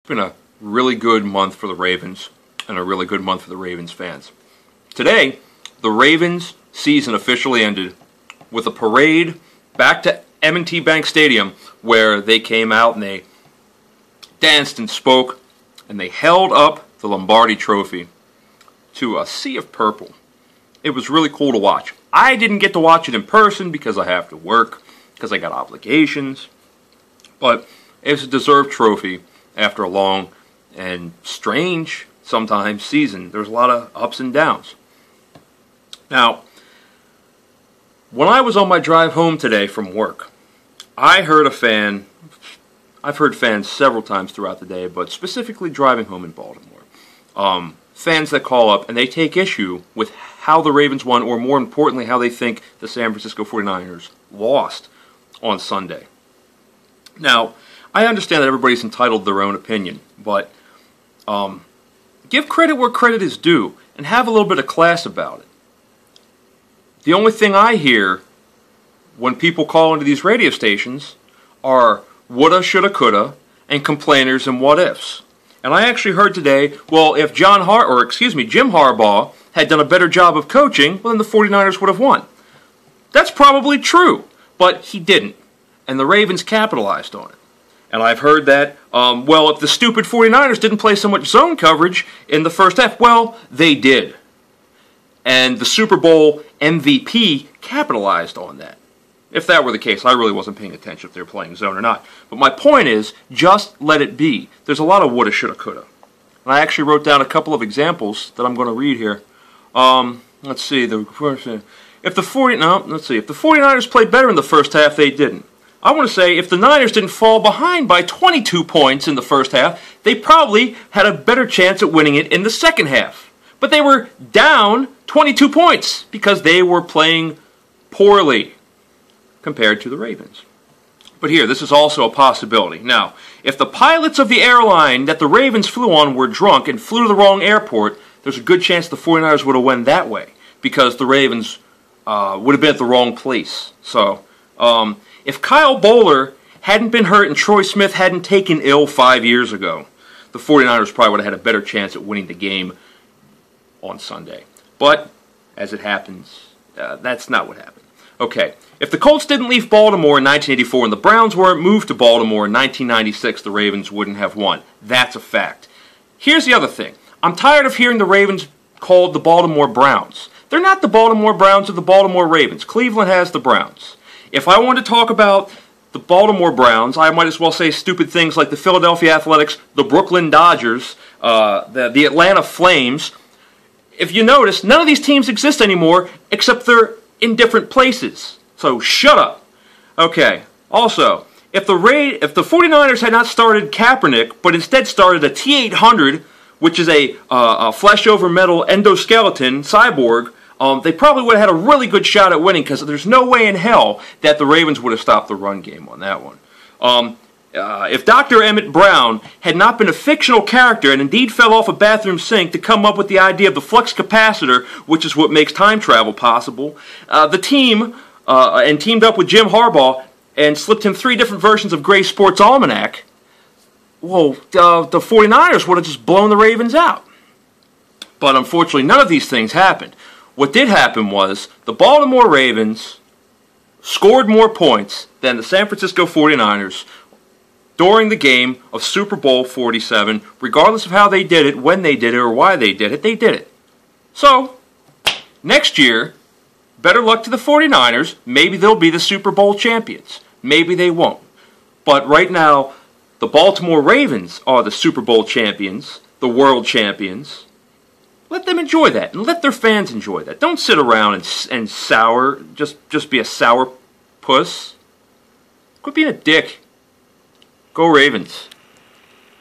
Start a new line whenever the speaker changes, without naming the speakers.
Been a really good month for the Ravens and a really good month for the Ravens fans. Today, the Ravens season officially ended with a parade back to M&T Bank Stadium where they came out and they danced and spoke and they held up the Lombardi Trophy to a sea of purple. It was really cool to watch. I didn't get to watch it in person because I have to work, because I got obligations, but it's a deserved trophy after a long and strange, sometimes, season. There's a lot of ups and downs. Now, when I was on my drive home today from work, I heard a fan. I've heard fans several times throughout the day, but specifically driving home in Baltimore. Fans that call up and they take issue with how the Ravens won, or more importantly, how they think the San Francisco 49ers lost on Sunday. Now, I understand that everybody's entitled to their own opinion, but give credit where credit is due and have a little bit of class about it. The only thing I hear when people call into these radio stations are woulda, shoulda, coulda, and complainers and what ifs. And I actually heard today, well, if Jim Harbaugh had done a better job of coaching, well, then the 49ers would have won. That's probably true, but he didn't, and the Ravens capitalized on it. And I've heard that, well, if the stupid 49ers didn't play so much zone coverage in the first half, well, they did. And the Super Bowl MVP capitalized on that. If that were the case, I really wasn't paying attention if they were playing zone or not. But my point is, just let it be. There's a lot of woulda, shoulda, coulda. And I actually wrote down a couple of examples that I'm going to read here. Let's see. If the 49ers played better in the first half, they didn't. I want to say if the Niners didn't fall behind by 22 points in the first half, they probably had a better chance at winning it in the second half. But they were down 22 points because they were playing poorly compared to the Ravens. But here, this is also a possibility. Now, if the pilots of the airline that the Ravens flew on were drunk and flew to the wrong airport, there's a good chance the 49ers would have won that way because the Ravens would have been at the wrong place. So, if Kyle Boller hadn't been hurt and Troy Smith hadn't taken ill 5 years ago, the 49ers probably would have had a better chance at winning the game on Sunday. But, as it happens, that's not what happened. Okay, if the Colts didn't leave Baltimore in 1984 and the Browns weren't moved to Baltimore in 1996, the Ravens wouldn't have won. That's a fact. Here's the other thing. I'm tired of hearing the Ravens called the Baltimore Browns. They're not the Baltimore Browns or the Baltimore Ravens. Cleveland has the Browns. If I want to talk about the Baltimore Browns, I might as well say stupid things like the Philadelphia Athletics, the Brooklyn Dodgers, the Atlanta Flames. If you notice, none of these teams exist anymore except they're in different places. So shut up. Okay. Also, if the 49ers had not started Kaepernick, but instead started a T-800, which is a flesh-over metal endoskeleton cyborg, they probably would have had a really good shot at winning because there's no way in hell that the Ravens would have stopped the run game on that one. If Dr. Emmett Brown had not been a fictional character and indeed fell off a bathroom sink to come up with the idea of the flux capacitor, which is what makes time travel possible, the team teamed up with Jim Harbaugh and slipped him 3 different versions of Gray Sports Almanac, well, the 49ers would have just blown the Ravens out. But unfortunately, none of these things happened. What did happen was the Baltimore Ravens scored more points than the San Francisco 49ers during the game of Super Bowl 47, regardless of how they did it, when they did it, or why they did it. So, next year, better luck to the 49ers. Maybe they'll be the Super Bowl champions. Maybe they won't. But right now, the Baltimore Ravens are the Super Bowl champions, the world champions. Let them enjoy that, and let their fans enjoy that. Don't sit around and sour, just be a sour puss. Quit being a dick. Go Ravens.